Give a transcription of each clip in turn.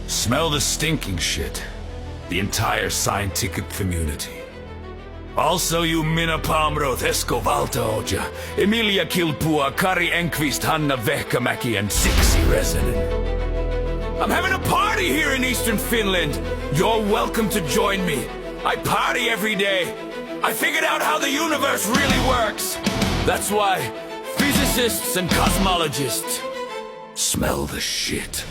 Smell the stinking shit. The entire scientific community. Also you Minna Palmroth, Esko Valtaoja, Emilia Kilpua, Kari Enqvist, Hanna Vehkamäki, and Siksi Resinen. I'm having a party here in Eastern Finland. You're welcome to join me. I party every day. I figured out how the universe really works. That's why physicists and cosmologists smell the shit.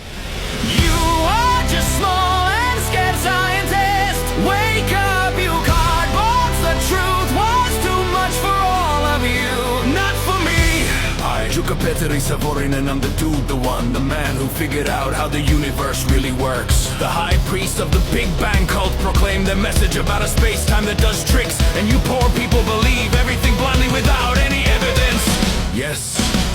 You are just small and scared scientist. Wake up, you cardboards. The truth was too much for all of you, not for me. Jukka, Savorinen, I'm the dude, the one, the man who figured out how the universe really works. The high priest of the Big Bang cult proclaimed the message about a space-time that does tricks, and you poor people believe everything blindly without any evidence. Yes,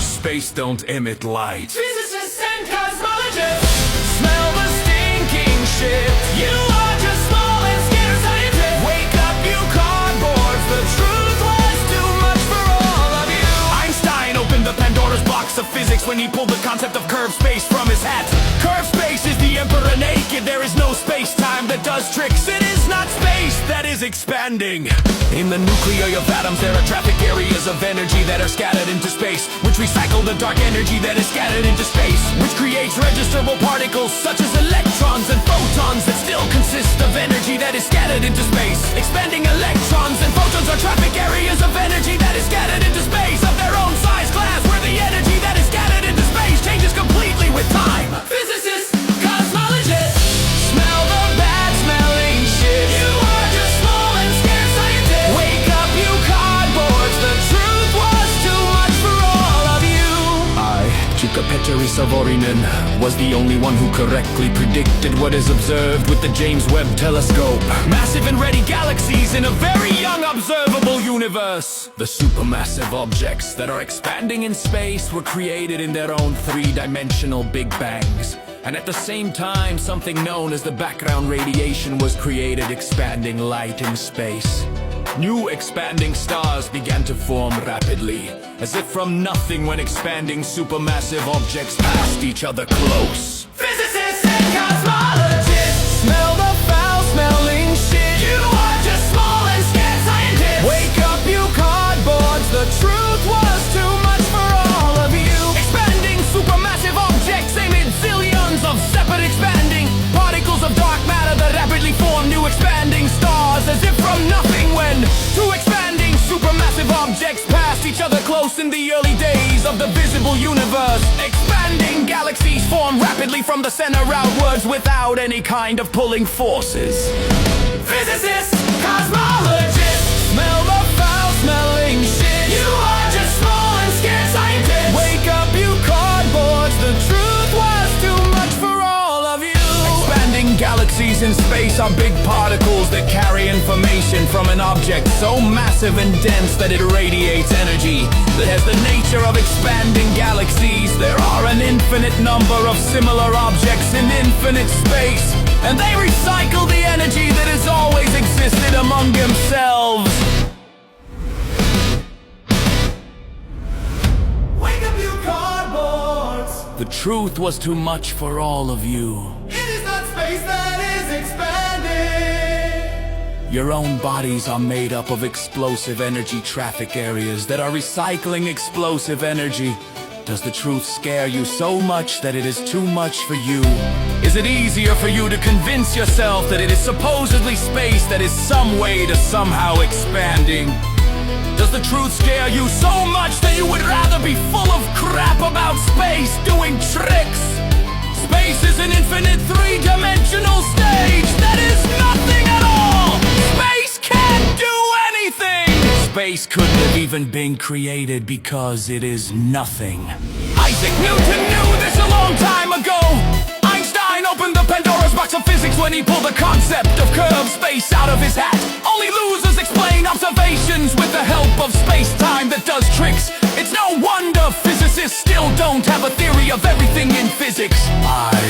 space don't emit light. Physicists and cosmologists smell the stinking shit. You are just small and scared scientists. Wake up, you cardboards. The truth was too much for all of you. Einstein opened the Pandora's box of physics when he pulled the concept of curved space from his hat. Curved space is the emperor naked. There is no space-time that does tricks. It is not space that is expanding. In the nuclei of atoms there are traffic areas of energy that are scattered into space, which recycle the dark energy that is scattered into space, which creates registerable particles such as electrons and photons that still consist of energy that is scattered into space. Expanding electrons and photons are traffic areas of energy that is scattered into space of their own size class, where the energy that is scattered into space changes completely with time. Physicists, cosmologists smell the bad smelling shit. You are just small and scared scientists. Wake up, you cardboards. The truth was too much for all of you. Jukka, Savorinen, was the only one who correctly predicted what is observed with the James Webb Telescope. Massive and ready galaxies in a very young observable universe. The supermassive objects that are expanding in space were created in their own three-dimensional Big Bangs. And at the same time, something known as the background radiation was created, expanding light in space. New expanding stars began to form rapidly, as if from nothing when expanding supermassive objects passed each other close. Physicists and cosmologists smell the foul-smelling shit. You are just small and scared scientists. Wake up, you cardboards. The truth was too much for all of you. Expanding supermassive objects emit zillions of separate expanding particles of dark matter that rapidly form new expanding stars, as if from nothing when two expanding supermassive objects passed each other close in the early days of the visible universe. Expanding galaxies form rapidly from the center outwards without any kind of pulling forces. Physicists, cosmologists smell the foul-smelling shit. You are just small and scared scientists. Wake up, you cardboards. The truth was too much for all of you. Expanding galaxies in space are big particles that carry information from an object so massive and dense that it radiates energy that has the nature of expanding galaxies. There are an infinite number of similar objects in infinite space, and they recycle the energy that has always existed among themselves. Wake up, you cardboards. The truth was too much for all of you. It is not space that is expanding. Your own bodies are made up of explosive energy traffic areas that are recycling explosive energy. Does the truth scare you so much that it is too much for you? Is it easier for you to convince yourself that it is supposedly space that is some way to somehow expanding? Does the truth scare you so much that you would rather be full of crap about space doing tricks? Space is an infinite three-dimensional stage that is nothing at all! Space can't do anything! Space couldn't have even been created because it is nothing. Isaac Newton knew this a long time ago. Einstein opened the Pandora's box of physics when he pulled the concept of curved space out of his hat. Only losers explain observations with the help of space-time that does tricks. It's no wonder physicists still don't have a theory of everything in physics.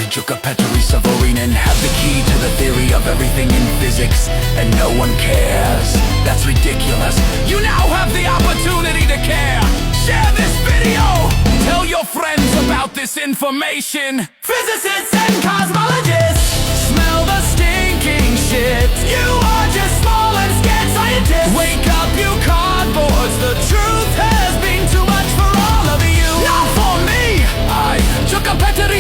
Jukka, Savorinen, have the key to the theory of everything in physics, and no one cares. That's ridiculous. You now have the opportunity to care. Share this video. Tell your friends about this information. Physicists and cosmologists shit. You are just small and scared scientists. Wake up, you cardboards. The truth has been too much for all of you. Not for me. Jukka,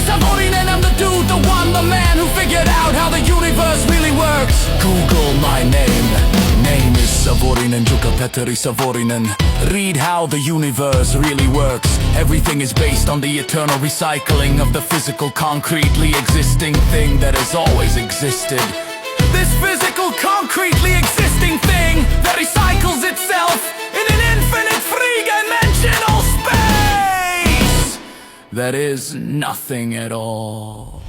Savorinen, I'm the dude, the one, the man who figured out how the universe really works. Google my name. Name is Savorinen, Jukka, Savorinen. Read how the universe really works. Everything is based on the eternal recycling of the physical, concretely existing thing that has always existed. This physical, concretely existing thing that recycles itself in an infinite three-dimensional space That is nothing at all.